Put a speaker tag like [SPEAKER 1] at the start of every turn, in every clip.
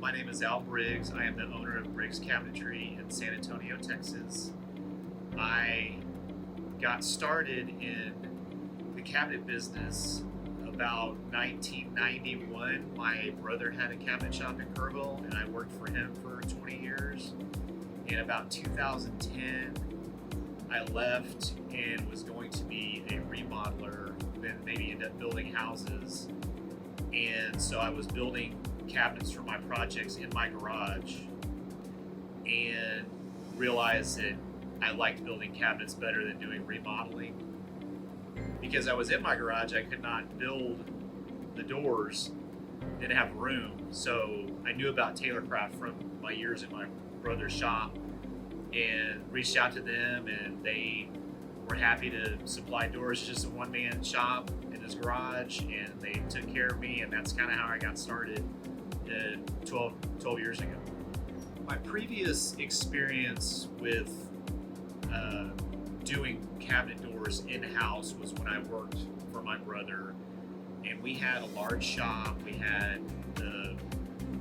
[SPEAKER 1] my name is Al Briggs. I am the owner of Briggs Cabinetry in San Antonio, Texas. I got started in the cabinet business about 1991. My brother had a cabinet shop in Kerrville, and I worked for him for 20 years. In about 2010, I left and was going to be a remodeler, then maybe end up building houses. And so I was building cabinets for my projects in my garage and realized that I liked building cabinets better than doing remodeling. Because I was in my garage, I could not build the doors, didn't have room. So I knew about TaylorCraft from my years in my brother's shop and reached out to them, and they were happy to supply doors. Just a one-man shop in his garage, and they took care of me, and that's kind of how I got started 12 years ago. My previous experience with doing cabinet doors in-house was when I worked for my brother, and we had a large shop. We had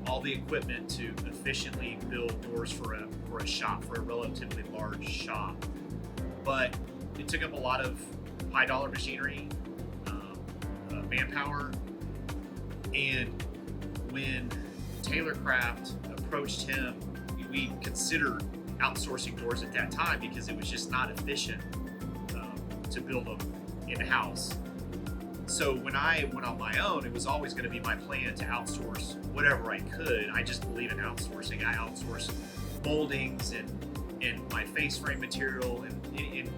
[SPEAKER 1] all the equipment to efficiently build doors for a shop, for a relatively large shop. But it took up a lot of high-dollar machinery, manpower, and when TaylorCraft approached him, we considered outsourcing doors at that time because it was just not efficient to build them in-house. So when I went on my own, it was always going to be my plan to outsource whatever I could. I just believe in outsourcing. I outsource moldings and my face frame material and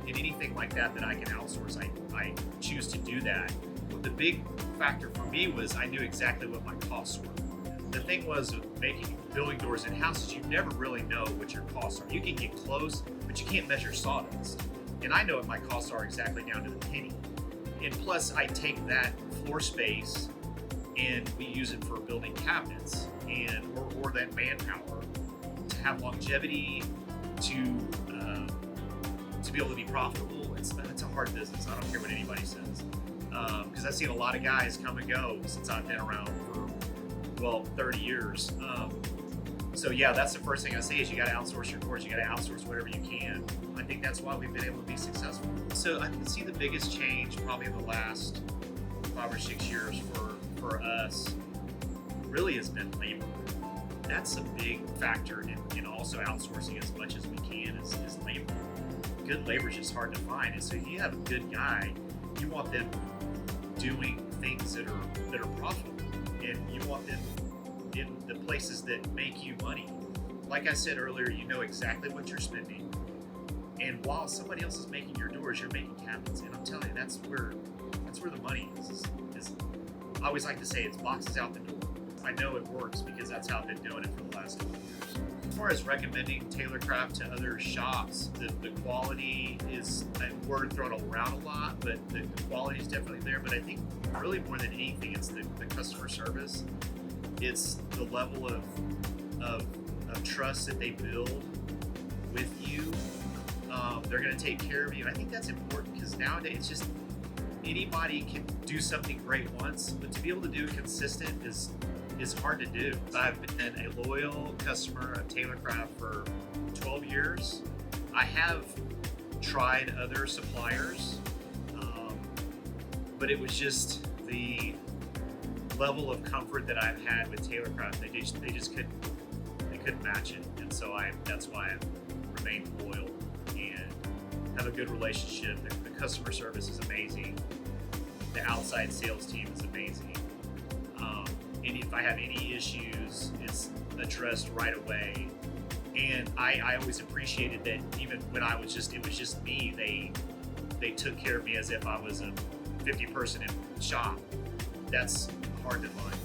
[SPEAKER 1] anything like that I can outsource. I choose to do that. But the big factor for me was I knew exactly what my costs were. The thing was with building doors in-house is you never really know what your costs are. You can get close, but you can't measure sawdust. And I know what my costs are exactly down to the penny. And plus, I take that floor space and we use it for building cabinets or that manpower to have longevity, to be able to be profitable. It's a hard business. I don't care what anybody says. Because I've seen a lot of guys come and go since I've been around for 30 years. So yeah, that's the first thing I say is you got to outsource your doors. You got to outsource whatever you can. I think that's why we've been able to be successful. So I can see the biggest change probably in the last 5 or 6 years for us really has been labor. That's a big factor in also outsourcing as much as we can is labor. Good labor is just hard to find. And so if you have a good guy, you want them doing things that are profitable, and you want them in the places that make you money. Like I said earlier, you know exactly what you're spending, and while somebody else is making your doors, you're making cabinets. And I'm telling you, that's where the money is. I always like to say it's boxes out the door. I know it works because that's how I've been doing it for the last 20 years. As far as recommending TaylorCraft to other shops, the quality is, we're thrown around a lot, but the quality is definitely there. But I think really more than anything, it's the customer service. It's the level of trust that they build with you. They're going to take care of you. And I think that's important because nowadays it's just anybody can do something great once, but to be able to do it consistent is hard to do. I've been a loyal customer of TaylorCraft for 12 years. I have tried other suppliers, but it was just the level of comfort that I've had with TaylorCraft. They just couldn't match it, and so that's why I've remained loyal and have a good relationship. The customer service is amazing. The outside sales team is amazing. And if I have any issues, it's addressed right away. And I always appreciated that even when it was just me, they took care of me as if I was a 50-person shop. That's hard to find.